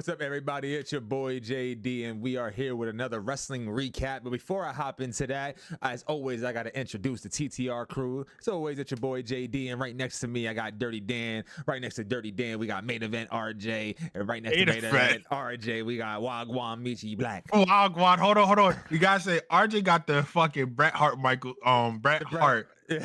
what's up, everybody? It's your boy JD, and we are here with another wrestling recap. But before I hop into that, as always, I got to introduce the TTR crew. As always, it's your boy JD, and right next to me, I got Dirty Dan. Right next to Dirty Dan, we got Main Event RJ, and right next to Main Event RJ, we got Wagwan Meech Black. Oh, Wagwan, hold on. You gotta say RJ got the fucking Bret Hart Bret Hart. The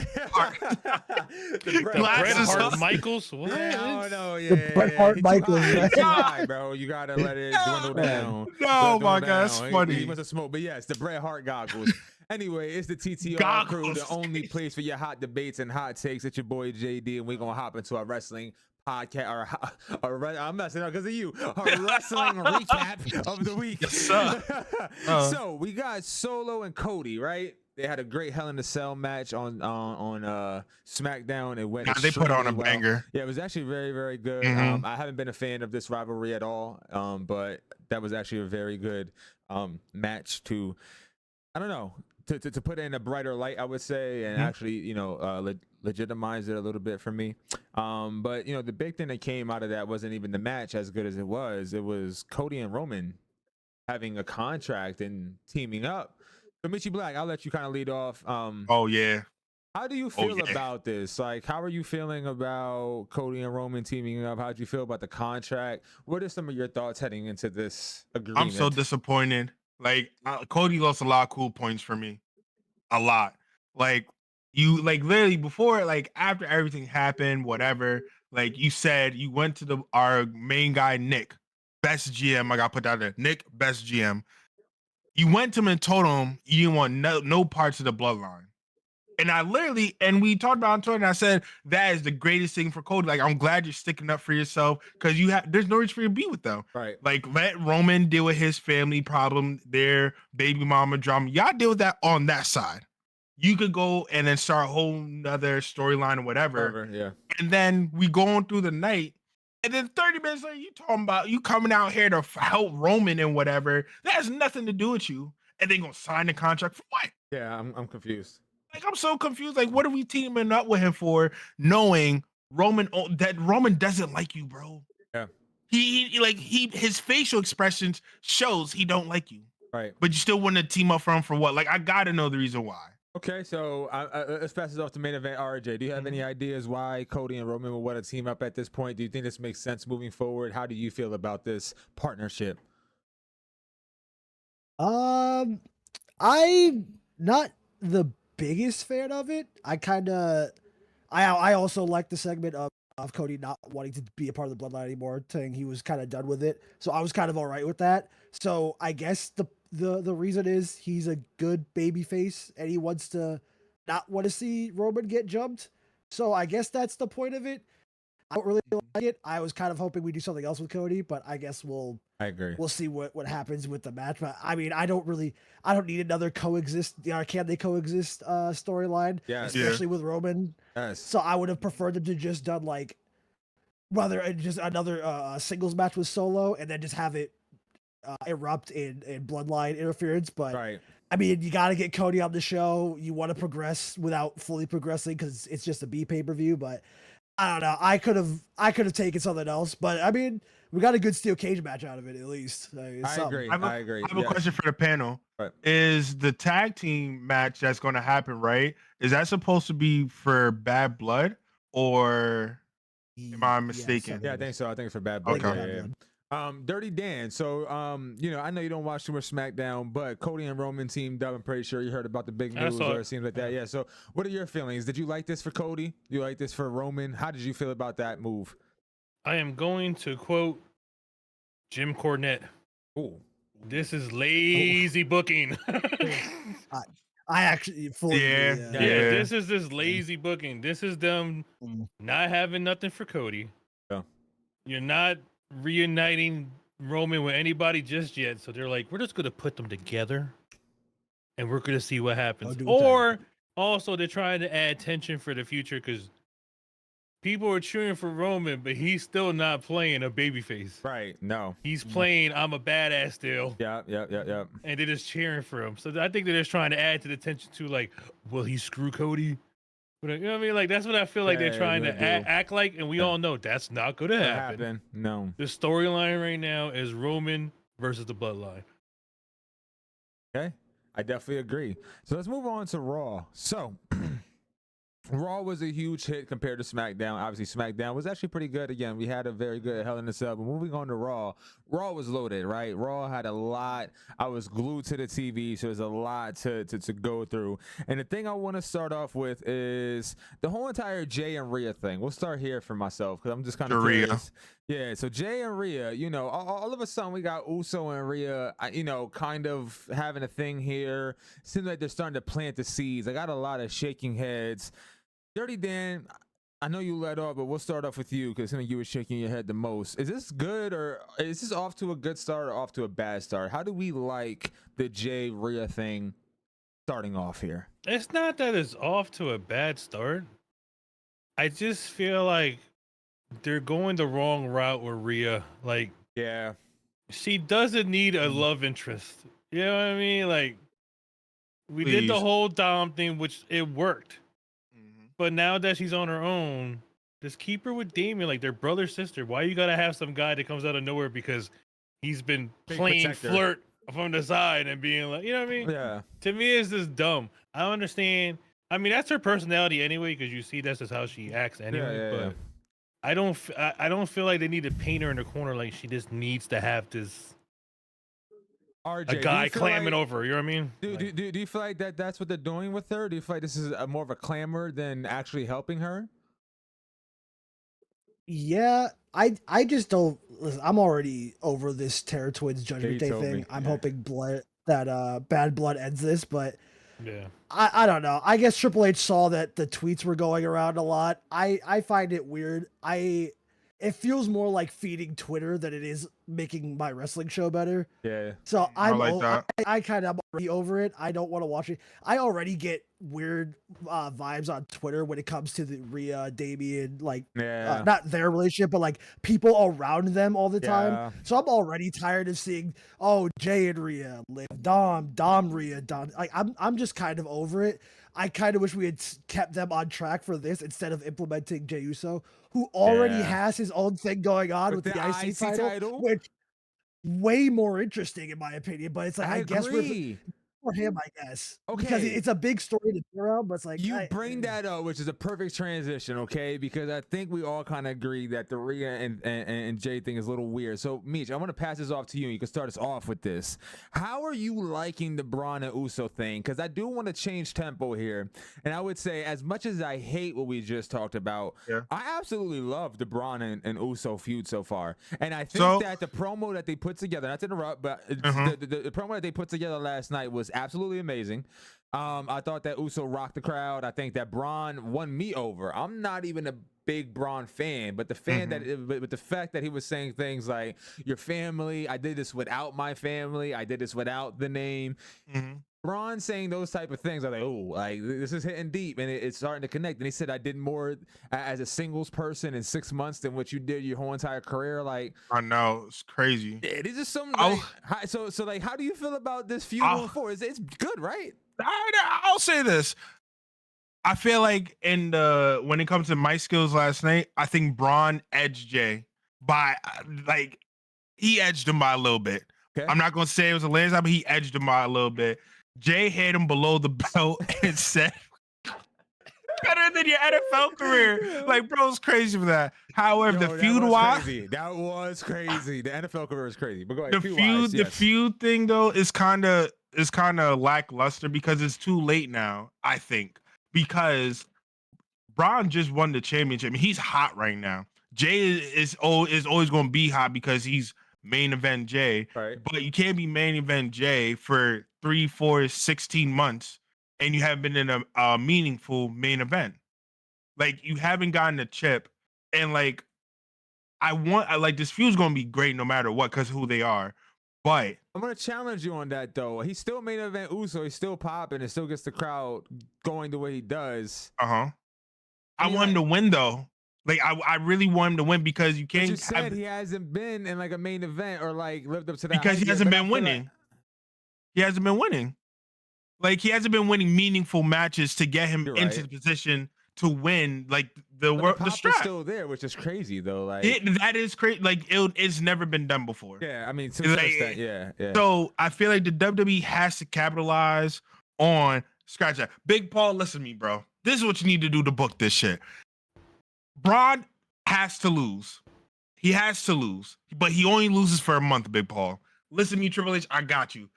Bret Hart Michaels. What? Yeah, I don't know. The Yeah, Bret Hart Michaels. He's too high, bro. You gotta let it dwindle down. No, my God, that's funny. He must have smoked, but yes, the Bret Hart goggles. Anyway, it's the TTR crew, the only place for your hot debates and hot takes. It's your boy JD, and we're gonna hop into our wrestling podcast. I'm messing up because of you. Our wrestling recap of the week. Yes, sir. So we got Solo and Cody, right? They had a great Hell in a Cell match on SmackDown. It went. They put on a well. banger. Yeah, it was actually very, very good. Mm-hmm. I haven't been a fan of this rivalry at all, but that was actually a very good match to, I don't know, to put it in a brighter light, I would say, and actually, you know, legitimize it a little bit for me. But you know, the big thing that came out of that wasn't even the match as good as it was. It was Cody and Roman having a contract and teaming up. So, Mitchy Black, I'll let you kind of lead off. Oh yeah. How do you feel about this? Like, how are you feeling about Cody and Roman teaming up? How do you feel about the contract? What are some of your thoughts heading into this agreement? I'm so disappointed. Like Cody lost a lot of cool points for me. A lot. Like you, like literally before, like after everything happened, whatever. Like you said, you went to our main guy Nick, best GM. I got put out there. Nick, best GM. You went to him and told him you didn't want no parts of the bloodline. And I literally, and we talked about on Twitter, and I said, that is the greatest thing for Cody. Like, I'm glad you're sticking up for yourself because there's no reason for you to be with them. Right. Like, let Roman deal with his family problem, their baby mama drama. Y'all deal with that on that side. You could go and then start a whole nother storyline or whatever. Yeah. And then we go on through the night. And then 30 minutes later, you talking about you coming out here to help Roman and whatever. That has nothing to do with you. And then gonna sign the contract for what? Yeah, I'm confused. Like, I'm so confused. Like, what are we teaming up with him for, knowing that Roman doesn't like you, bro? Yeah. His facial expressions shows he don't like you. Right. But you still want to team up for him for what? Like, I gotta know the reason why. Okay, so let's pass it off to Main Event RJ. Do you have any ideas why Cody and Roman will want to team up at this point? Do you think this makes sense moving forward? How do you feel about this partnership? I'm not the biggest fan of it. I also like the segment of Cody not wanting to be a part of the bloodline anymore, saying he was kind of done with it. So I was kind of all right with that. So I guess the reason is he's a good baby face and he wants to not want to see Roman get jumped. So I guess that's the point of it. I don't really like it. I was kind of hoping we do something else with Cody, but I guess I agree. We'll see what happens with the match. But I mean, I don't need another coexist. Can they coexist storyline? Yeah, especially with Roman. Yes. So I would have preferred them to just done like rather just another singles match with Solo and then just have it erupt in bloodline interference. But right. I mean, you got to get Cody on the show. You want to progress without fully progressing because it's just a B pay-per-view. But I don't know. I could have taken something else. But I mean, we got a good steel cage match out of it at least. I agree. I have a question for the panel. Right. Is the tag team match that's going to happen, right? Is that supposed to be for Bad Blood or am I mistaken? Yeah, I think so. I think it's for Bad Blood. Okay. Yeah. Dirty Dan. So, you know, I know you don't watch too much SmackDown, but Cody and Roman teamed up. I'm pretty sure you heard about the big news, or it seems like that. Yeah. So, what are your feelings? Did you like this for Cody? Do you like this for Roman? How did you feel about that move? I am going to quote Jim Cornette. Oh, this is lazy booking. I actually fully agree. This is this lazy booking. This is them not having nothing for Cody. Yeah. You're not reuniting Roman with anybody just yet. So they're like, we're just gonna put them together and we're gonna see what happens. Or also they're trying to add tension for the future because people are cheering for Roman, but he's still not playing a babyface. Right. No. He's playing I'm a badass still. Yeah. And they're just cheering for him. So I think they're just trying to add to the tension too, like, will he screw Cody? But, you know what I mean? Like that's what I feel like they're Yeah, trying they to do. act like, and we all know that's not going to What happen. happened? No. The storyline right now is Roman versus the Bloodline. Okay, I definitely agree. So let's move on to Raw. So Raw was a huge hit compared to SmackDown. Obviously, SmackDown was actually pretty good. Again, we had a very good Hell in a Cell. But moving on to Raw, Raw was loaded, right? Raw had a lot. I was glued to the TV, so there's a lot to go through. And the thing I want to start off with is the whole entire Jey and Rhea thing. We'll start here for myself because I'm just kind of curious. Yeah, so Jey and Rhea, you know, all of a sudden we got Uso and Rhea, you know, kind of having a thing here. Seems like they're starting to plant the seeds. I got a lot of shaking heads. Dirty Dan, I know you led off, but we'll start off with you because you were shaking your head the most. Is this good, or is this off to a good start or off to a bad start? How do we like the Jey Rhea thing starting off here? It's not that it's off to a bad start. I just feel like they're going the wrong route with Rhea. Like, yeah, she doesn't need a love interest. You know what I mean? Like, we did the Please. whole Dom thing, which it worked. But now that she's on her own, just keep her with Damien, like they're brother sister. Why you gotta have some guy that comes out of nowhere because he's been playing flirt from the side and being like, you know what I mean? Yeah. To me, it's just dumb. I don't understand. I mean, that's her personality anyway, because you see that's just how she acts anyway. Yeah. I don't feel like they need to paint her in the corner like she just needs to have this RJ, a guy clamming like, over. You know what I mean? Do you feel like that's what they're doing with her? Do you feel like this is more of a clamor than actually helping her? Yeah, I just don't. Listen, I'm already over this Terror Twins Judgment Day thing. Me. I'm hoping that Bad Blood ends this, but yeah, I don't know. I guess Triple H saw that the tweets were going around a lot. I find it weird. It feels more like feeding Twitter than it is making my wrestling show better. Yeah. So I like that. I kind of am already over it. I don't want to watch it. I already get weird vibes on Twitter when it comes to the Rhea, Damien, like not their relationship, but like people around them all the time. So I'm already tired of seeing Jey and Rhea, Dom Rhea, Dom. Like I'm just kind of over it. I kind of wish we had kept them on track for this instead of implementing Jey Uso, who already has his own thing going on with the IC title, which way more interesting in my opinion. But it's like I guess for him, I guess. Okay. Because it's a big story to turn around, but it's like you bring that up, which is a perfect transition, okay? Because I think we all kind of agree that the Rhea and Jey thing is a little weird. So, Meech, I want to pass this off to you. You can start us off with this. How are you liking the Braun and Uso thing? Because I do want to change tempo here. And I would say, as much as I hate what we just talked about, I absolutely love the Braun and Uso feud so far. And I think that the promo that they put together, not to interrupt, but the promo that they put together last night was absolutely amazing. I thought that Uso rocked the crowd. I think that Braun won me over. I'm not even a big Braun fan, but the fact that he was saying things like your family, I did this without my family, I did this without the name. Braun saying those type of things, I'm like, oh, like this is hitting deep, and it's starting to connect. And he said, I did more as a singles person in 6 months than what you did your whole entire career. Like, I know, it's crazy. It is just something. Like, so like, how do you feel about this feud going forward? It's good, right? I'll say this. I feel like when it comes to my skills last night, I think Braun edged Jey by he edged him by a little bit. Okay. I'm not gonna say it was a landslide, but he edged him by a little bit. Jey hit him below the belt and said, better than your NFL career. Like, bro, it's crazy for that. However, the feud wise, that was crazy. The NFL career was crazy. But go ahead. The feud thing though is kind of lackluster because it's too late now, I think. Because Braun just won the championship. He's hot right now. Jey is always going to be hot because he's main event Jey. Right. But you can't be main event Jey for 3, 4, 16 months and you haven't been in a meaningful main event. Like, you haven't gotten a chip. And like, this feud's going to be great no matter what because who they are. But I'm gonna challenge you on that though. He's still main event Uso. He's still popping and still gets the crowd going the way he does. I want him to win though. Like I really want him to win because you can't. But you said he hasn't been in like a main event or like lived up to that. Because he hasn't been winning. He hasn't been winning. Like he hasn't been winning meaningful matches to get him into the position to win like But the pop is strap. still there, which is crazy though. Like That is crazy. Like it's never been done before. yeah, I mean to It's some like, extent, yeah. So I feel like the WWE has to capitalize on scratch that. Big Paul, listen to me, bro. This is what you need to do to book this shit. Braun has to lose. He has to lose, but he only loses for a month, Big Paul. Listen to me, Triple H, I got you.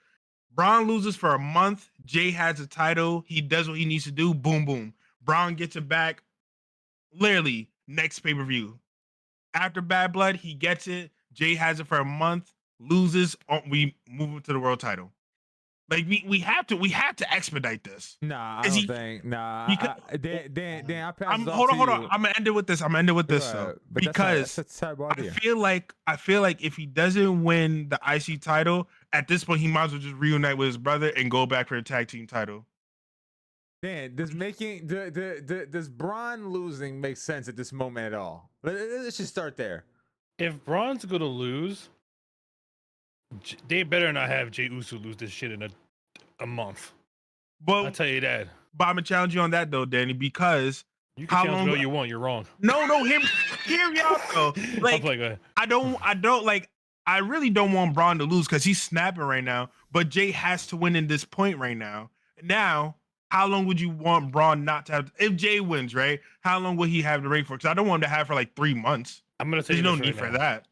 Braun loses for a month. Jey has a title. He does what he needs to do. Boom, boom. Braun gets it back. Literally, next pay-per-view. After Bad Blood, he gets it. Jey has it for a month. Loses. We move him to the world title. Like we have to expedite this. Nah, I don't think. Nah, Dan, I pass it off hold to on. you. I'm gonna end it with this. Though, because that's a terrible idea. I feel like if he doesn't win the IC title at this point, he might as well just reunite with his brother and go back for a tag team title. Dan, does Braun losing make sense at this moment at all? Let's just start there. If Braun's gonna lose, they better not have Jey Uso lose this shit in a month. But I'll tell you that. But I'm gonna challenge you on that though, Danny, because you can challenge me all you want. You're wrong. No, hear me out though. Like go ahead. I don't like. I really don't want Braun to lose because he's snapping right now. But Jey has to win in this point right now. Now, how long would you want Braun not to have? If Jey wins, right? How long would he have to reign for? Because I don't want him to have for like 3 months. I'm gonna say there's no need for that.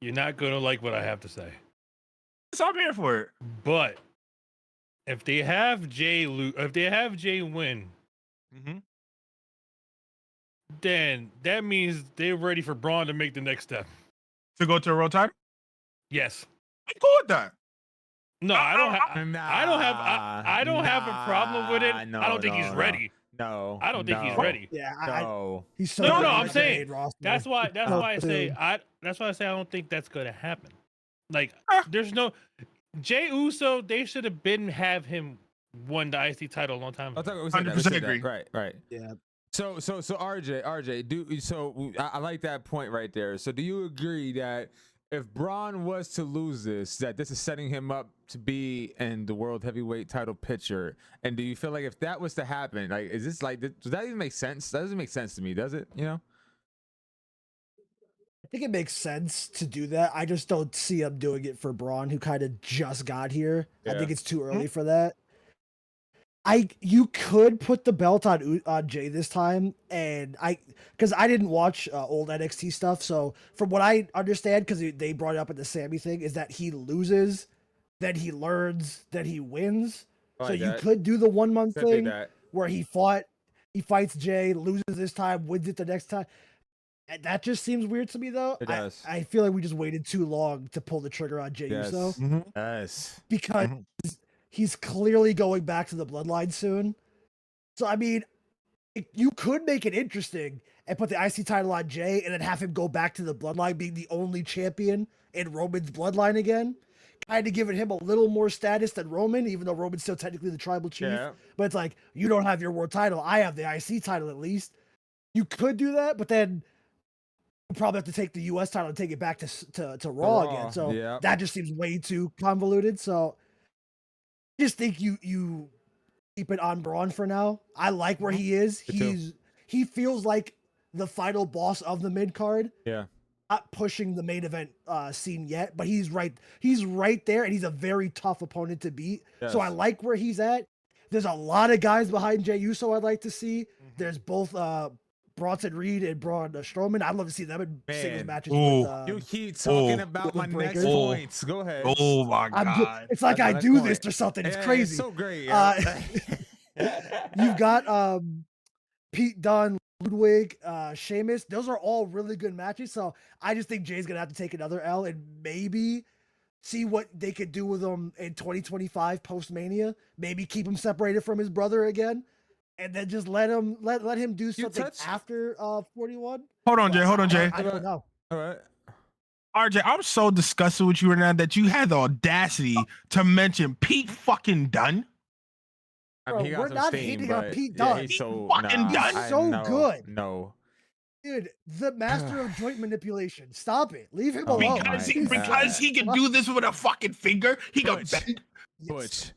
You're not gonna like what I have to say. So I'm here for it. But if they have Jey win, then that means they're ready for Braun to make the next step. To go to a world title? Yes. I'm cool with that. No, I don't have a problem with it. No, I don't think he's ready. No, I don't think he's ready. Yeah, he's so no. good I'm at saying roster. that's why I say I don't think that's gonna happen. Like, there's no Jey Uso. They should have have him won the IC title a long time ago. 100% agree. Right. Yeah. So RJ, I like that point right there. So do you agree that if Braun was to lose that this is setting him up to be in the world heavyweight title picture? And do you feel like if that was to happen, like, is this like, does that even make sense? That doesn't make sense to me, does it? You know? I think it makes sense to do that. I just don't see him doing it for Braun, who kind of just got here. Yeah. I think it's too early for that. You could put the belt on Jey this time, and because I didn't watch old NXT stuff, so from what I understand, because they brought it up at the Sami thing, is that he loses, then he learns, then he wins. So you could do the 1 month thing where he fights Jey, loses this time, wins it the next time. And that just seems weird to me, though. It does. I feel like we just waited too long to pull the trigger on Jey Uso. Yes. Because he's clearly going back to the bloodline soon. So, I mean, you could make it interesting and put the IC title on Jey and then have him go back to the bloodline being the only champion in Roman's bloodline again. Kind of giving him a little more status than Roman, even though Roman's still technically the tribal chief. Yeah. But it's like, you don't have your world title. I have the IC title at least. You could do that, but then you probably have to take the US title and take it back to Raw again. So that just seems way too convoluted. So I just think you keep it on Braun for now. I like where he is. He feels like the final boss of the mid card. Yeah. Not pushing the main event scene yet, but he's right there, and he's a very tough opponent to beat. Yes. So I like where he's at. There's a lot of guys behind Jey Uso I'd like to see. There's both Bronson Reed and Braun Strowman. I'd love to see them in singles matches. With, you keep talking about my next points. Go ahead. Oh my god! It's like I do this or something. It's crazy. It's so great. You've got Pete Dunne, Ludwig, Sheamus. Those are all really good matches. So I just think Jay's gonna have to take another L and maybe see what they could do with him in 2025 post Mania. Maybe keep him separated from his brother again. And then just let him do something after 41. Hold on, Jay. I don't know. All right. RJ, I'm so disgusted with you right now that you had the audacity to mention Pete fucking Dunne. Bro, we're not hating on Pete Dunne. He's so fucking done. He's so good. No. Dude, the master of joint manipulation. Stop it. Leave him alone. Because he can do this with a fucking finger. He can bend. Butch.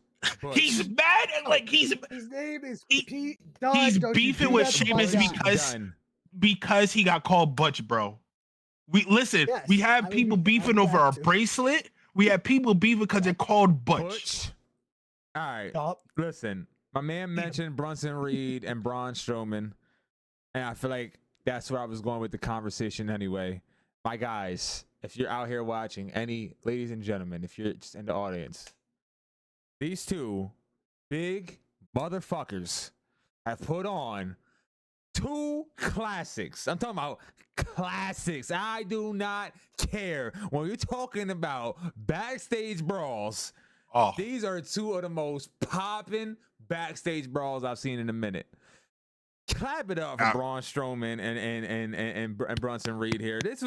He's mad and like His name is he- Pete Dunne. he's Don't you beefing do with that to my Sheamus guy. because he got called Butch, bro. We Yes, we have I would people be- I beefing would over have a to. bracelet. We have people beefing because they're called Butch. All right. Yup. Listen, my man mentioned Bronson Reed and Braun Strowman, and I feel like that's where I was going with the conversation anyway. My guys, if you're out here watching, any ladies and gentlemen, if you're just in the audience, these two big motherfuckers have put on 2 classics. I'm talking about classics. I do not care when you're talking about backstage brawls. Oh, These are 2 of the most popping backstage brawls I've seen in a minute. Clap it up for Braun Strowman and Bronson Reed here. This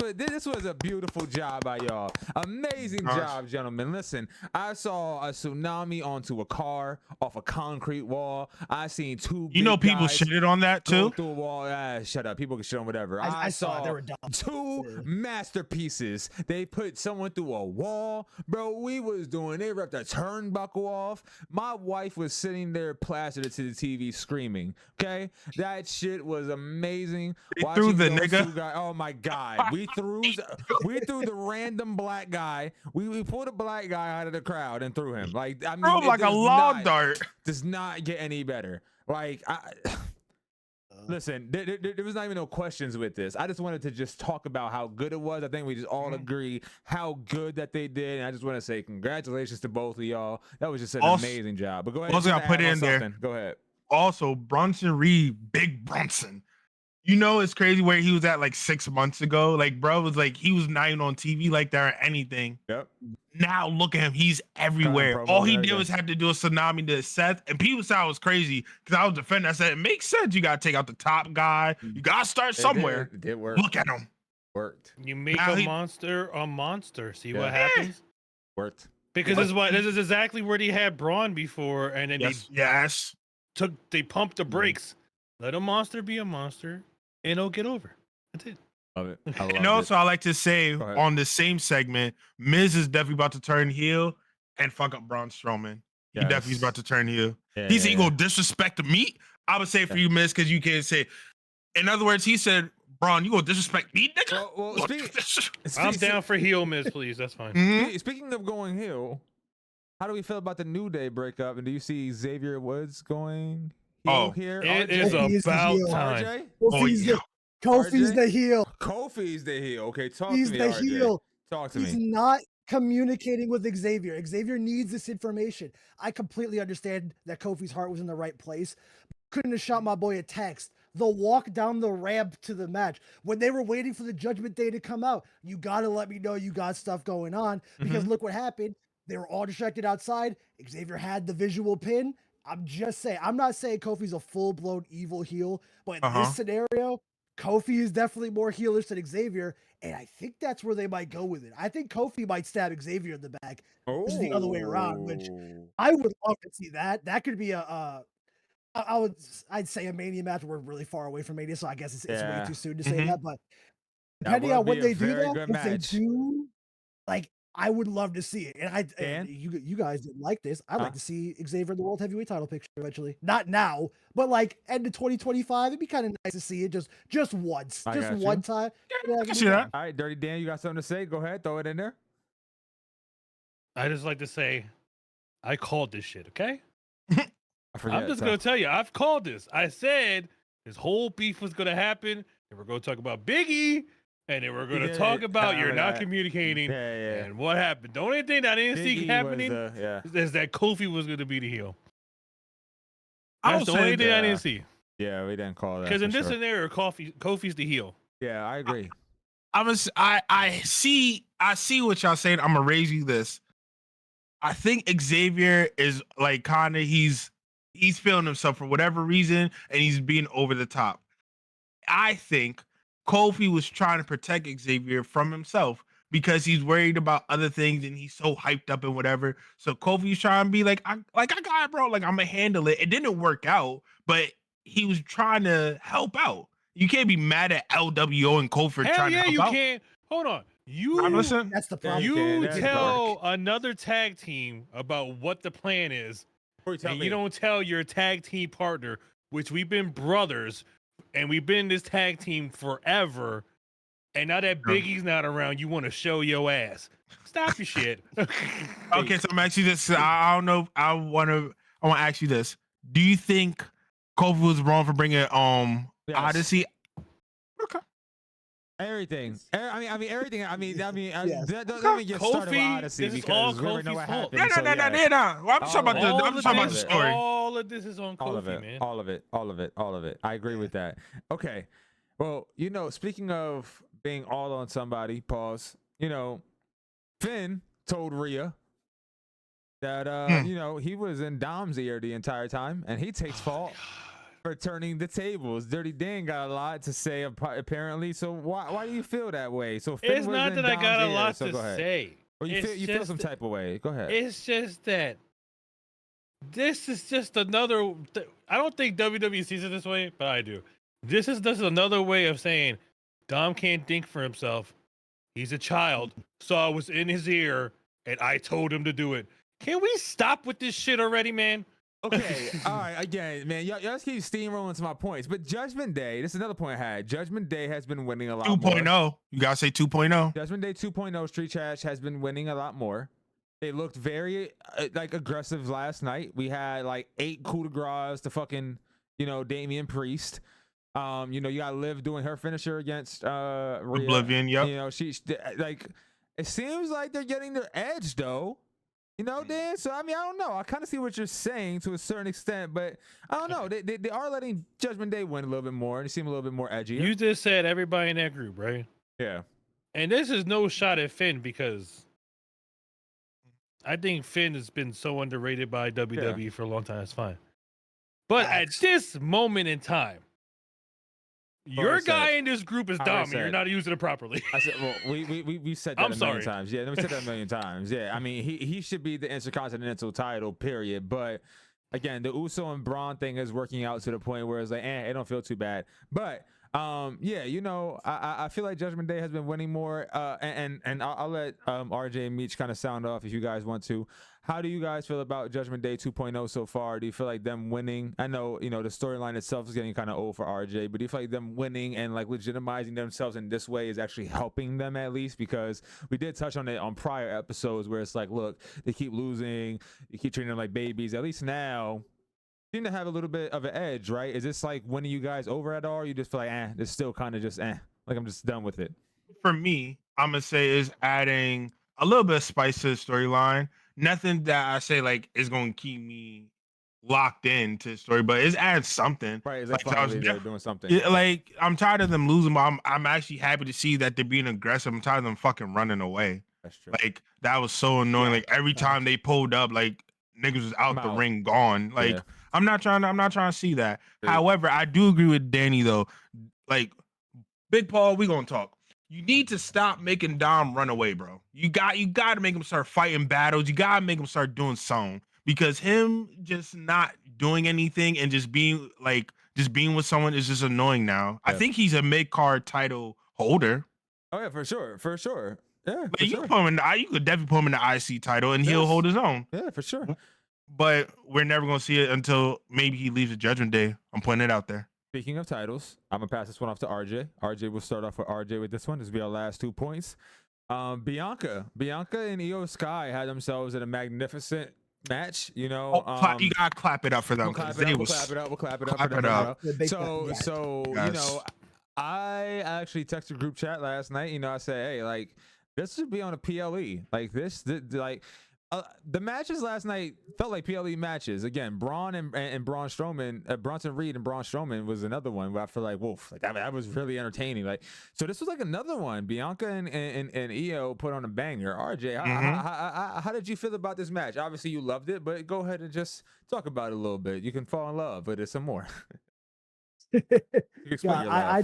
was a beautiful job by y'all. Amazing job, gentlemen. Listen, I saw a tsunami onto a car off a concrete wall. I seen 2 you know, people guys shitted on that go too. through a wall. Shut up. People can shit on whatever. I saw saw they were dumb. 2 masterpieces. They put someone through a wall. Bro, they ripped a turnbuckle off. My wife was sitting there plastered to the TV screaming. Okay? That shit was amazing. They threw the nigga. Oh my God. We threw the random black guy. We pulled a black guy out of the crowd and threw him. Like, I mean, Bro, like a lawn dart. Does not get any better. Like, listen, there was not even no questions with this. I just wanted to just talk about how good it was. I think we just all agree how good that they did. And I just want to say congratulations to both of y'all. That was just an amazing job. But go ahead. Also, I put it in there. Go ahead. Also, Bronson Reed, big Bronson. You know, it's crazy where he was at like 6 months ago. Like, bro was like, he was not even on TV like that or anything. Yep. Now look at him. He's everywhere. All he did was have to do a tsunami to Seth. And people said I was crazy because I was defending. I said, it makes sense. You got to take out the top guy. You got to start somewhere. It did work. Look at him. Worked. You make Now a monster a monster. See Yeah. what happens? Worked. Because this is exactly where they had Braun before, and then they pumped the brakes. Let a monster be a monster, and it'll get over. That's it. Love it. And also, I like to say on the same segment, Miz is definitely about to turn heel and fuck up Braun Strowman. He definitely is about to turn heel. He said he gonna disrespect me. I would say for you, Miz, because you can't say. In other words, he said, Braun, you gonna disrespect me, nigga? I'm down for heel Miz, please. That's fine. Speaking of going heel, how do we feel about the New Day breakup? And do you see Xavier Woods going heel here? It is about time. RJ? Kofi's the heel. Kofi's the heel. Okay, talk He's to me, the RJ. heel. Talk to He's me. not communicating with Xavier. Xavier needs this information. I completely understand that Kofi's heart was in the right place. Couldn't have shot my boy a text. The walk down the ramp to the match when they were waiting for the Judgment Day to come out. You got to let me know you got stuff going on because look what happened. They were all distracted outside. Xavier had the visual pin. I'm just saying, I'm not saying Kofi's a full-blown evil heel, but in this scenario, Kofi is definitely more heelish than Xavier, and I think that's where they might go with it. I think Kofi might stab Xavier in the back. This is the other way around, which I would love to see that. That could be I'd say a Mania match. We're really far away from Mania, so I guess it's way too soon to say that. But depending on when they do that, if they do, like, I would love to see it. And you guys didn't like this. I'd like to see Xavier in the World Heavyweight title picture eventually. Not now, but like end of 2025. It'd be kind of nice to see it just once. Just one time. I can see that. All right, Dirty Dan, you got something to say? Go ahead, throw it in there. I just like to say, I called this shit, okay? I'm just going to tell you, I've called this. I said this whole beef was going to happen, and we're going to talk about Biggie, and then we're going to talk about you're not communicating, and what happened. The only thing I didn't see happening is that Kofi was going to be the heel. That's the only thing I didn't see. Yeah, we didn't call that. Because in this scenario, Kofi's the heel. Yeah, I agree. I see what y'all saying. I'm going to raise you this. I think Xavier is like kind of he's feeling himself for whatever reason, and he's being over the top. I think Kofi was trying to protect Xavier from himself because he's worried about other things and he's so hyped up and whatever. So Kofi's trying to be like, I got it, bro. Like, I'm gonna handle it. It didn't work out, but he was trying to help out. You can't be mad at LWO and Kofi trying to help out. You can't. Hold on. That's the problem. You tell another tag team about what the plan is, and you don't tell your tag team partner, which we've been brothers, and we've been in this tag team forever, and now that Biggie's not around, you want to show your ass. Stop your shit. Okay, so I'm actually this. I don't know. I want to ask you this. Do you think Kofi was wrong for bringing Odyssey? Okay. Everything. I mean everything. Don't even get Kofi, started with Odyssey this is all because we already know Kofi's what fault. happened. No. I'm just talking about the story. All of this is on Kofi, man. All of it. I agree with that. Okay. Well, speaking of being all on somebody, pause. Finn told Rhea that he was in Dom's ear the entire time, and he takes fault for turning the tables. Dirty Dan got a lot to say apparently. So why do you feel that way? So Finn it's was not in that I got Dom's a ear, lot so to go ahead. say. Or you feel some type of way. Go ahead. It's just that this is just another. I don't think WWE sees it this way, but I do. This is just another way of saying Dom can't think for himself. He's a child, so I was in his ear and I told him to do it. Can we stop with this shit already, man? Okay, all right, again, man, y'all just keep steamrolling to my points. But Judgment Day, this is another point I had. Judgment Day has been winning a lot 2.0. more. You gotta say 2.0. Judgment Day 2.0 Street Trash has been winning a lot more. They looked very aggressive last night. We had like 8 coup de grace to fucking Damian Priest. You got Liv doing her finisher against Rhea. Oblivion. Yep. She's like, it seems like they're getting their edge though. Dan. So I don't know. I kind of see what you're saying to a certain extent, but I don't know. They are letting Judgment Day win a little bit more. They seem a little bit more edgy. You just said everybody in that group, right? Yeah. And this is no shot at Finn because I think Finn has been so underrated by WWE for a long time. It's fine. But at this moment in time, your guy in this group is Dom, and you're not using it properly. I said, well, we said that a million times. Yeah, we said that a million times. Yeah, I mean, he should be the Intercontinental title, period. But again, the Uso and Braun thing is working out to the point where it's like, it don't feel too bad. But I feel like Judgment Day has been winning more. And I'll let RJ and Meech kind of sound off if you guys want to. How do you guys feel about Judgment Day 2.0 so far? Do you feel like them winning? I know, the storyline itself is getting kind of old for RJ, but do you feel like them winning and like legitimizing themselves in this way is actually helping them at least? Because we did touch on it on prior episodes where it's like, look, they keep losing, you keep treating them like babies. At least now, seem to have a little bit of an edge, right? Is this like winning you guys over at all? Or you just feel like, it's still kind of just, like I'm just done with it? For me, I'm gonna say is adding a little bit of spice to the storyline. Nothing that I say like is gonna keep me locked into the story, but it's adding something. Right, it's like they're doing something. Like I'm tired of them losing, but I'm actually happy to see that they're being aggressive. I'm tired of them fucking running away. That's true. Like that was so annoying. Like every time they pulled up, like niggas was out the ring gone. Like I'm not trying to see that. Dude. However, I do agree with Danny though. Like Big Paul, we gonna talk. You need to stop making Dom run away, bro. You got to make him start fighting battles. You got to make him start doing something, because him just not doing anything and just being with someone is just annoying now. Yeah. I think he's a mid-card title holder. Oh yeah, for sure. Yeah, but you could definitely put him in the IC title and he'll hold his own. Yeah, for sure. But we're never gonna see it until maybe he leaves the Judgment Day. I'm putting it out there. Speaking of titles, I'm gonna pass this one off to RJ. RJ will start off with RJ with this one. This will be our last 2 points. Bianca and Io Sky had themselves in a magnificant match. You gotta clap it up for them. We'll clap it up. So I actually texted group chat last night. I said, hey, like this should be on a PLE. Like the matches last night felt like PLE matches. Again, Braun and Braun Strowman, Bronson Reed and Braun Strowman was another one where I feel like, woof, like that was really entertaining. Like, so this was like another one. Bianca and Io put on a banger. RJ, how did you feel about this match? Obviously, you loved it, but go ahead and just talk about it a little bit. You can fall in love, but there's some more. I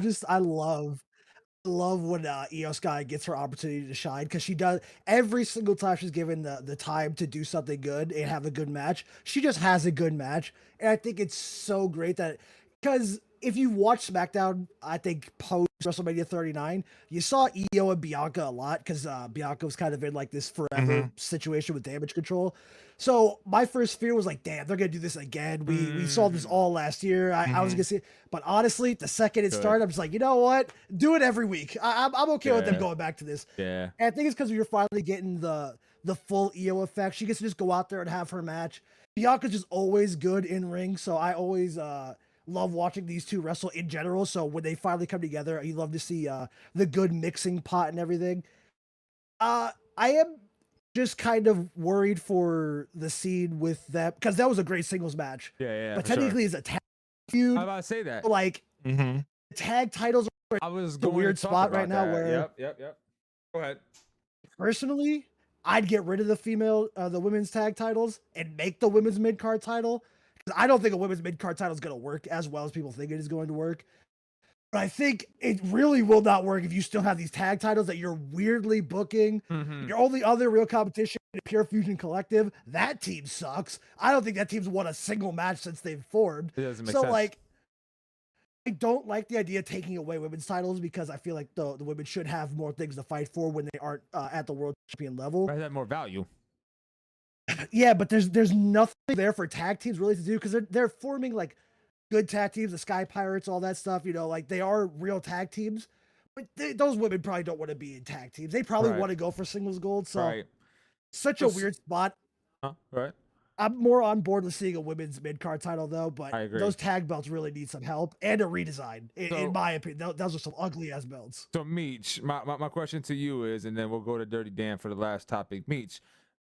love when Io Sky gets her opportunity to shine, because she does every single time she's given the time to do something good and have a good match. She just has a good match, and I think it's so great that, because if you watch SmackDown, I think post WrestleMania 39, you saw Io and Bianca a lot because Bianca was kind of in like this forever situation with damage control. So my first fear was like, damn, they're gonna do this again. We saw this all last year. I was gonna say, but honestly, the second it started, I'm just like, you know what? Do it every week. I'm okay with them going back to this. Yeah. And I think it's because we were finally getting the full Io effect. She gets to just go out there and have her match. Bianca's just always good in ring, so I always love watching these two wrestle in general. So when they finally come together, you love to see the good mixing pot and everything. I am just kind of worried for the scene with them because that was a great singles match. Yeah, but technically it's a tag feud. I'm about to say that. Like tag titles are I was a weird spot right now where Yep. Go ahead. personally, I'd get rid of the women's tag titles and make the women's mid-card title. Because I don't think a women's mid-card title is going to work as well as people think it is going to work. But I think it really will not work if you still have these tag titles that you're weirdly booking. Your only other real competition is Pure Fusion Collective. That team sucks. I don't think that team's won a single match since they've formed. It doesn't make so sense. like, I don't like the idea of taking away women's titles because I feel like the women should have more things to fight for when they aren't at the world champion level. Right, that more value. Yeah, but there's nothing there for tag teams really to do because they're forming like good tag teams, the Sky Pirates, all that stuff. You know, like they are real tag teams, but those women probably don't want to be in tag teams. They probably want to go for singles gold. So such a weird spot. Right. I'm more on board with seeing a women's mid-card title though, but I agree. those tag belts really need some help and a redesign. In my opinion, those are some ugly ass belts. So Meech, my question to you is, and then we'll go to Dirty Dan for the last topic. Meech,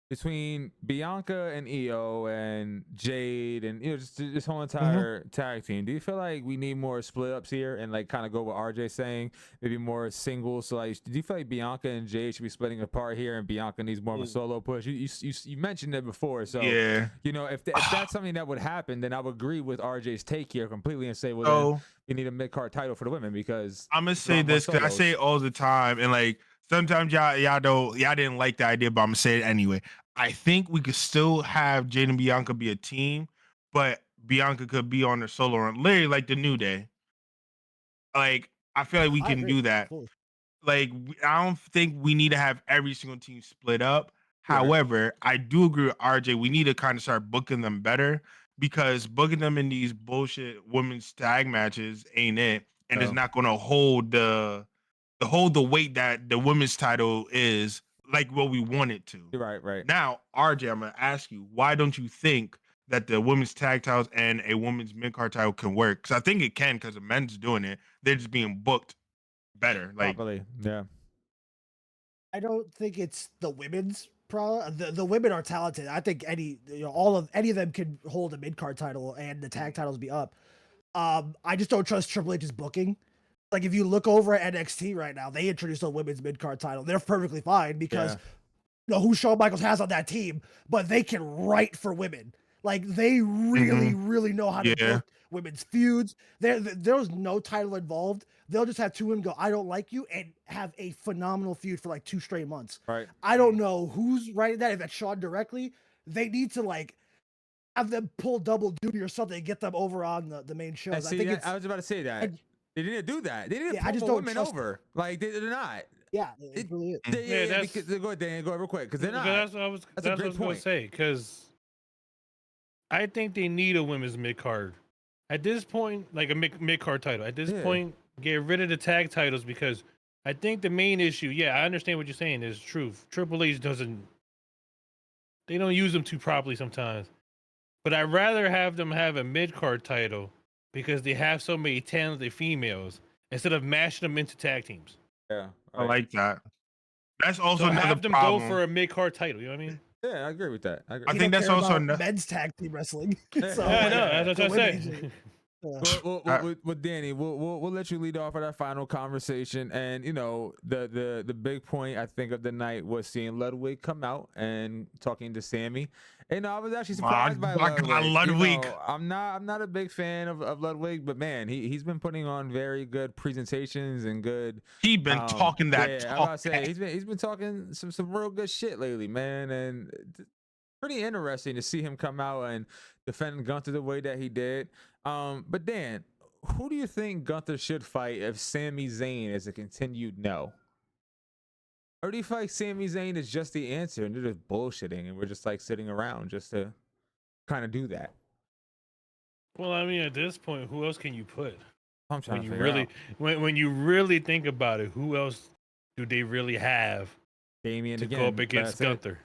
between Bianca and Io and Jade and just this whole entire tag team, do you feel like we need more split ups here and like kind of go with RJ saying maybe more singles? So like, do you feel like Bianca and Jade should be splitting apart here and Bianca needs more of a solo push? You mentioned it before, so yeah, you know if that's something that would happen, then I would agree with RJ's take here completely and say, well, then you need a mid card title for the women because I'm gonna say this because I say it all the time and like. Sometimes y'all didn't like the idea, but I'm gonna say it anyway. I think we could still have Jade and Bianca be a team, but Bianca could be on her solo run, literally like the New Day. Like I feel like we can do that. Like I don't think we need to have every single team split up. However, I do agree with RJ. We need to kind of start booking them better because booking them in these bullshit women's tag matches ain't it, and it's not going to hold the weight that the women's title is like what we want it to. Right. Now, RJ, I'm gonna ask you, why don't you think that the women's tag titles and a women's mid-card title can work? Because I think it can, because the men's doing it. They're just being booked better. Like properly. Yeah. I don't think it's the women's problem. The women are talented. I think any of them can hold a mid-card title and the tag titles be up. I just don't trust Triple H's booking. Like if you look over at NXT right now, they introduced a women's mid-card title. They're perfectly fine because who Shawn Michaels has on that team, but they can write for women. Like they really know how to book women's feuds. There's no title involved. They'll just have two women go, I don't like you, and have a phenomenal feud for like 2 straight months. Right. I don't know who's writing that. If that's Shawn directly, they need to like have them pull double duty or something and get them over on the main shows. I was about to say that. They didn't do that. They didn't pull women over. Like they're not. Yeah, it really is. Go ahead, Dan. Go real quick because they're not. That's what I was going to say. Because I think they need a women's mid card at this point, like a mid card title. At this point, get rid of the tag titles because I think the main issue. Yeah, I understand what you're saying is true. Triple H doesn't. They don't use them too properly sometimes, but I'd rather have them have a mid card title. Because they have so many talented females instead of mashing them into tag teams. Yeah, right. I like that. That's also another have them problem. go for a mid-card title. You know what I mean? Yeah, I agree with that. I think that's also men's tag team wrestling. So, I know. That's what I said. With Danny, we'll let you lead off of that final conversation. And you know, the big point I think of the night was seeing Ludwig come out and talking to Sami. And I was actually surprised by Ludwig. You know, I'm not a big fan of Ludwig, but man, he's been putting on very good presentations and good. He's been talking that talk. I'm about to say he's been talking some real good shit lately, man, and pretty interesting to see him come out and defend Gunther the way that he did. But Dan, who do you think Gunther should fight if Sami Zayn is a continued no? Or do you feel like Sami Zayn is just the answer and they're just bullshitting and we're just like sitting around just to kind of do that? Well, I mean, at this point, who else can you put? I'm trying When to you figure really, out. when you really think about it, who else do they really have Damian to again. go up against That's it. Gunther?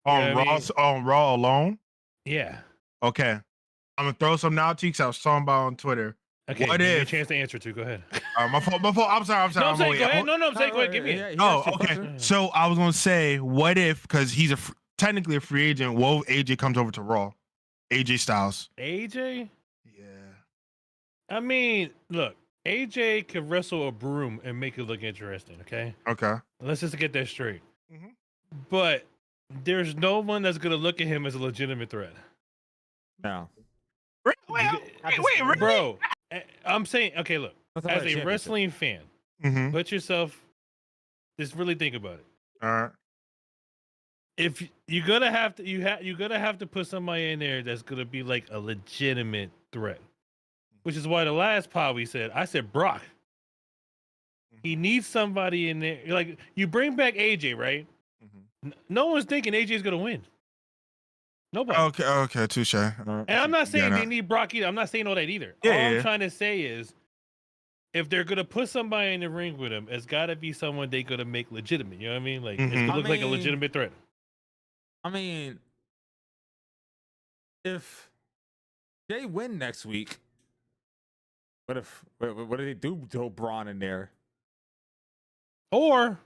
On Raw, on Raw alone. Yeah. Okay, I'm gonna throw some out to you because I was talking about on Twitter. Okay. What give me a if? chance to answer too. Go ahead. My fault. My fault. I'm sorry. No, I'm saying wait, go ahead. No, I'm saying go ahead. Give me it. Oh, okay. So I was gonna say, what if? Because he's technically a free agent. What if AJ comes over to Raw? AJ Styles. AJ? Yeah. I mean, look, AJ could wrestle a broom and make it look interesting. Okay. Okay. Let's just get that straight. Mhm. But there's no one that's gonna look at him as a legitimate threat. No. Wait, really? Bro. I'm saying, okay, look, Let's talk as about a championship. wrestling fan, Mm-hmm. put yourself, just really think about it. All right. If you're gonna have to, you're gonna have to put somebody in there that's gonna be like a legitimate threat. Which is why the last pod I said Brock. He needs somebody in there. Like, you bring back AJ, right? Mm-hmm. No one's thinking AJ's gonna win. Nobody. Okay, touche. And I'm not saying they need Brock either. I'm not saying all that either. All I'm trying to say is, if they're gonna put somebody in the ring with him, it's gotta be someone they're gonna make legitimate. You know what I mean? Like, it's gonna look like a legitimate threat. I mean, if they win next week, what do they do? Throw Braun in there? Or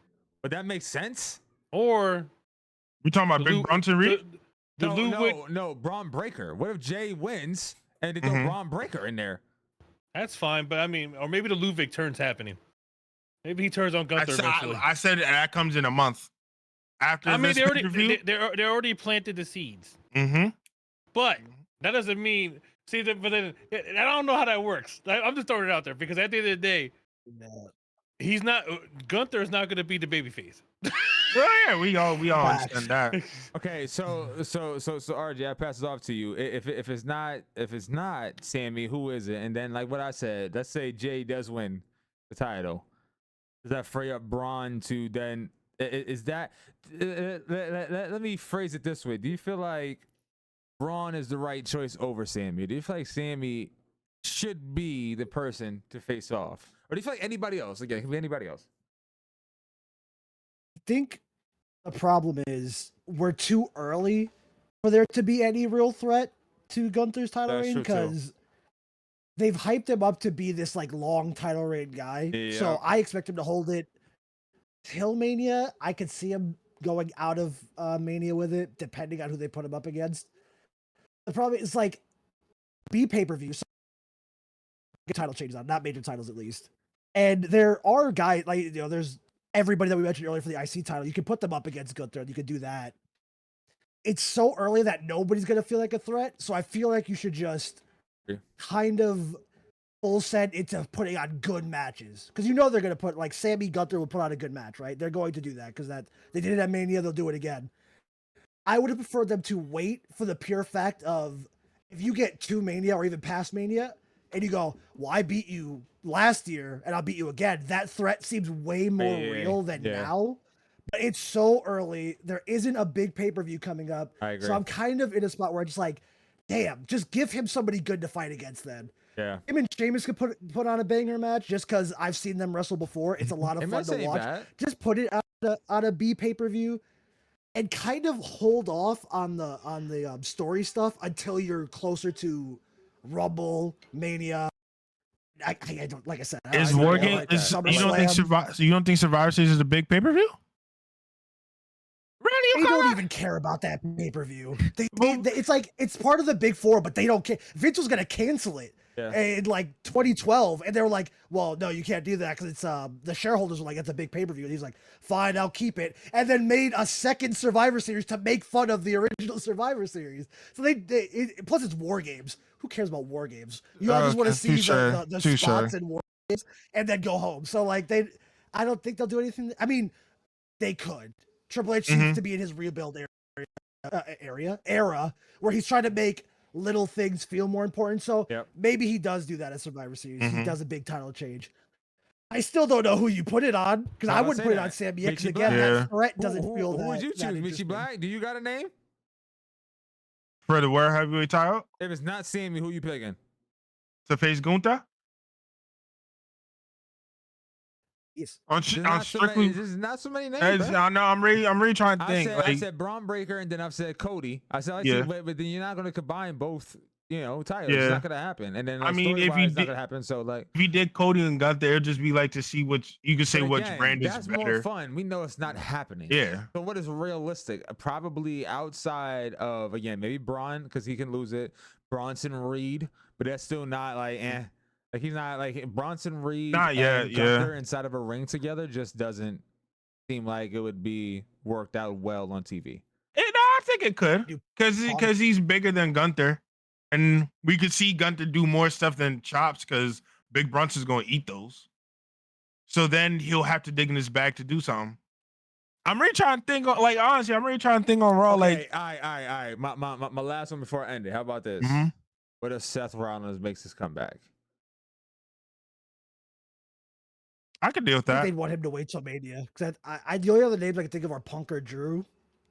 Would that make sense? Or we talking about Big Bronson Reed? No, Bron Breakker. What if Jey wins and they throw Bron Breakker in there? That's fine, but I mean, or maybe the Ludwig turn's happening. Maybe he turns on Gunther eventually. I said that comes in a month. After I mean, they already planted the seeds. Mm-hmm. But that doesn't mean. See, but then I don't know how that works. I'm just throwing it out there because at the end of the day, he's not. Gunther is not going to be the babyface. Well, yeah, we all understand that. Okay, so RJ, I pass it off to you. If it's not Sami, who is it? And then, like what I said, let's say Jey does win the title. Does that free up Braun to then? Is that? Let me phrase it this way. Do you feel like Braun is the right choice over Sami? Do you feel like Sami should be the person to face off, or do you feel like anybody else? Again, it can be anybody else. I think the problem is we're too early for there to be any real threat to Gunther's title reign because they've hyped him up to be this like long title reign guy. Yeah. So I expect him to hold it till Mania. I could see him going out of Mania with it, depending on who they put him up against. The problem is like pay-per-view, so title changes on, not major titles at least. And there are guys like there's everybody that we mentioned earlier for the IC title. You can put them up against Gunther. You can do that. It's so early that nobody's gonna feel like a threat. So I feel like you should just kind of full send into putting on good matches because they're gonna put like Sami Gunther will put on a good match, right? They're going to do that because they did it at Mania. They'll do it again. I would have preferred them to wait for the pure fact of if you get to Mania or even past Mania and you go, well, I beat you last year and I'll beat you again. That threat seems way more real than now. But it's so early. There isn't a big pay-per-view coming up. I agree. So I'm kind of in a spot where I'm just like, damn, just give him somebody good to fight against then. Yeah. Him and Sheamus could put on a banger match just because I've seen them wrestle before. It's a lot of fun to watch. Just put it on a B pay-per-view and kind of hold off on the story stuff until you're closer to Rumble, Mania. I don't, like I said, is War Game. You don't think Survivor Series is a big pay-per-view? Really? They don't even care about that pay-per-view. They it's like it's part of the Big Four, but they don't care. Vince was gonna cancel it in like 2012, and they were like, "Well, no, you can't do that because it's the shareholders were like, it's a big pay-per-view." And he's like, "Fine, I'll keep it," and then made a second Survivor Series to make fun of the original Survivor Series. So plus it's War Games. Who cares about War Games? You all just want to see the spots in War Games and then go home. So like I don't think they'll do anything. I mean, they could. Triple H seems to be in his rebuild era where he's trying to make little things feel more important. So Yep. maybe he does do that at Survivor Series. He Mhm. does a big title change. I still don't know who you put it on because I I'll wouldn't say put it that. on Sami Michi because again, Black. that threat doesn't feel Who that. would you that choose? Michi interesting. Black? Do you got a name? For the World Heavyweight title If it's not Sammy, who you picking? to face Gunther Yes. on strictly. There's not so many names, bro. I know. I'm really trying to think. I Like, said Bron Breakker, and then I've said Cody. I said, Yeah. but then you're not going to combine both, titles. Yeah. It's not going to happen. And then, I like, mean, if story-wise, you it's not did- going to happen. So, like, if you did Cody and Gunther, it'd just be like to see which you could say but which again, brand is that's better. more fun. We know it's not happening. Yeah. So what is realistic? Probably outside of, again, maybe Braun, because he can lose it. Bronson Reed, but that's still not like Like he's not like Bronson Reed Not yet, and Gunther inside of a ring together just doesn't seem like it would be worked out well on TV. I think it could, because he's bigger than Gunther, and we could see Gunther do more stuff than chops because Big Bronson's going to eat those. So then he'll have to dig in his bag to do something. I'm really trying to think on, like, honestly, I'm really trying to think on Raw. Okay, Like, all right. My last one before I end it. How about this? Mhm. What if Seth Rollins makes his comeback? I could deal with I think that. they'd want him to wait till Mania because the only other names I can think of are Punk or Drew.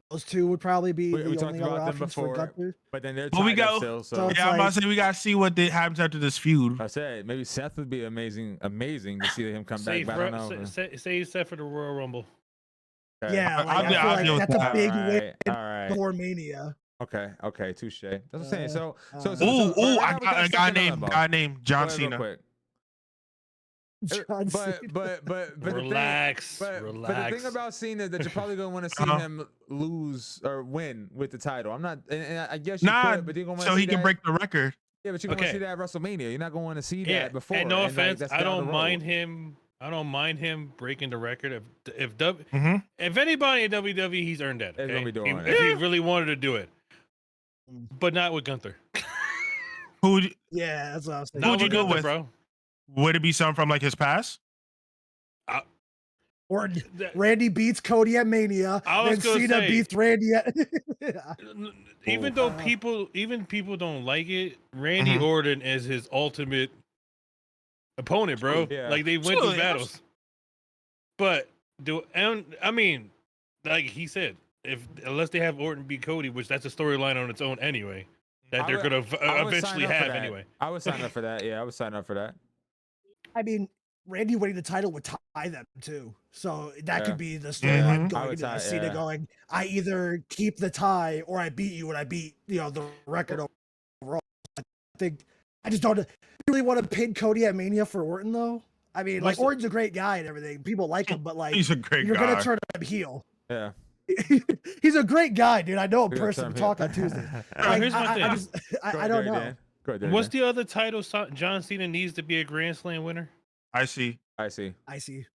Those two would probably be We the talked only other about them options for before, Gunther. but then they're But we tied up go- still. So So it's Yeah, I'm about like- to say we got to see what happens after this feud. I said maybe Seth would be amazing to see him come back. Save, But I don't know. save Seth for the Royal Rumble. Okay. Yeah, like, I'll I be- feel I'll like deal with that's a that. big all win right, all right. before Mania. Okay, touche. That's what I'm saying. Uh, So uh, so Ooh, right ooh, now I we got kinda a stuck in limbo. guy named John Go ahead real Cena. quick. John Cena. But Relax, But the relax. thing about Cena is that you're probably gonna want to see Uh-huh. him lose or win with the title. I'm not, and I guess you Nah, could, but you're gonna want so to see he can that. break the record. Yeah, but you're gonna Okay. see that at WrestleMania. You're not gonna want to see Yeah, that before. and no like, offense, that's I down the don't road. mind him. I don't mind him breaking the record. Mhm. If anybody in WWE, he's earned that. He's Okay? gonna be doing if it. he really wanted to do it, but not with Gunther. Who would you, Yeah, that's what I was thinking. Who would Not you go Gunther, with? bro? would it be something from like his past? Or That- Randy beats Cody at Mania, I then was gonna Cena say- beats Randy at. Even though people don't like it, Randy Mhm. Orton is his ultimate opponent, bro. Yeah. Like they went through Absolutely, battles. But I mean, like he said, unless they have Orton beat Cody, which that's a storyline on its own anyway, that I they're would- gonna I would eventually sign up for have that. anyway. I would sign up for that. Yeah, I would sign up for that. I mean, Randy winning the title would tie them too, so that Yeah. could be the Mhm. storyline I going would into tie- that. Cena yeah. going, I either keep the tie or I beat you and I beat the record overall. I think I just don't really want to pin Cody at Mania for Orton though. I mean, like What's the- Orton's a great guy and everything. People like him, but like He's a great you're guy. gonna turn him heel. Yeah. He's a great guy, dude. I know him Good personally. term Talk here. on Tuesday. Bro, Like, here's my thing. I just, Go I ahead, don't Dirty know. Dan. Go ahead, Dirty What's Dan. the other title John Cena needs to be a Grand Slam winner? I see. I see. I see.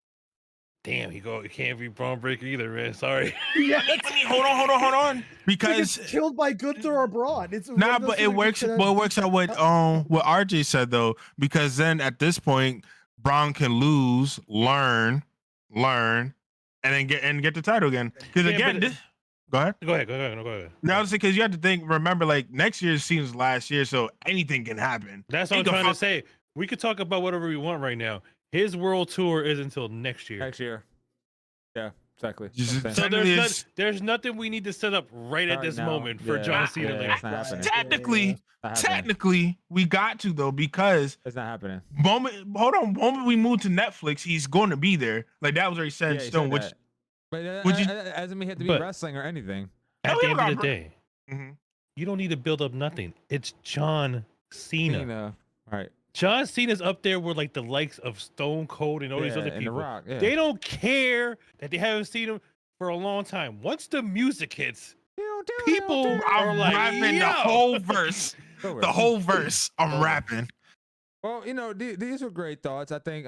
Damn, he can't be Bron Breakker either, man. Sorry. Yeah, I mean, hold on. he Because gets killed by Gunther or Braun. It's one nah, of those but things it that works. you But it works out what RJ said though, because then at this point, Braun can lose, learn, and then get the title again. Because Yeah, again, but- go ahead. Go ahead. Now, because you have to think. Remember, like next year's seems last year, so anything can happen. That's what I'm Ain't the trying to fuck- say. We could talk about whatever we want right now. His world tour is until next year. Next year. Yeah, exactly. Just- Okay. So Technically, there's nothing we need to set up right at Right this now, moment for yeah, John Cena. yeah, later. it's not happening. Technically, Not happening. technically, we got to though because It's not happening. moment we move to Netflix, he's going to be there. Like that was already set in Yeah, he stone. said Which that. But would you- it doesn't mean he have to be But- wrestling or anything. At Oh, the yeah, end of the bro. day, Mhm. you don't need to build up nothing. It's John Cena. Cena. Right. John Cena's up there with like the likes of Stone Cold and all these Yeah, other and The people. Rock. Yeah. They don't care that they haven't seen him for a long time. Once the music hits, people are I'm like, rapping yo. the whole verse. The whole verse. I'm Over. rapping. Well, these were great thoughts. I think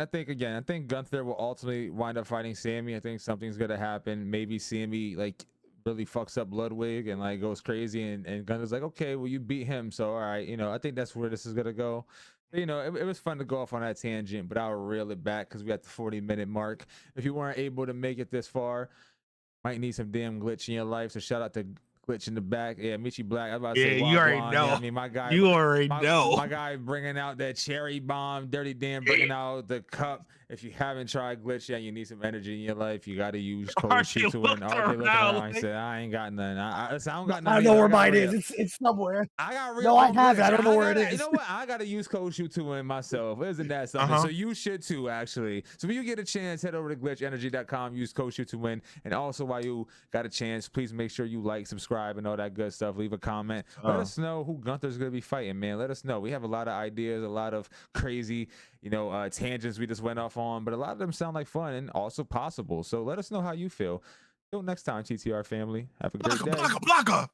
Gunther will ultimately wind up fighting Sammy. I think something's gonna happen. Maybe Sammy like really fucks up Ludwig and like goes crazy, and Gunther's like, okay, well you beat him, so all right. I think that's where this is gonna go. It was fun to go off on that tangent, but I'll reel it back because we got the 40-minute mark. If you weren't able to make it this far, might need some damn glitch in your life. So shout out to Glitch in the back. Yeah, Michi Black. I was about to Yeah, say, you already Wagwan. know. Yeah, I mean, my guy. You already know. My guy bringing out that cherry bomb. Dirty Dan bringing out the cup. If you haven't tried Glitch yet, you need some energy in your life. You got to use code RJ shoot to win. looked RJ looking around around. He like- said, I ain't got none. I don't got none. I don't know either. where I got mine real- is. It's somewhere. I got real. No, I old have it. Glitch. I don't know where it gotta- is. You know what? I got to use code shoot to win myself. Isn't that something? So you should too, actually. So when you get a chance, head over to glitchenergy.com, use code shoot to win. And also, while you got a chance, please make sure you like, subscribe, and all that good stuff. Leave a comment. Let us know who Gunther's going to be fighting, man. Let us know. We have a lot of ideas, a lot of crazy, tangents we just went off on, but a lot of them sound like fun and also possible. So let us know how you feel. Till next time, TTR family. Have a great day. Blocker.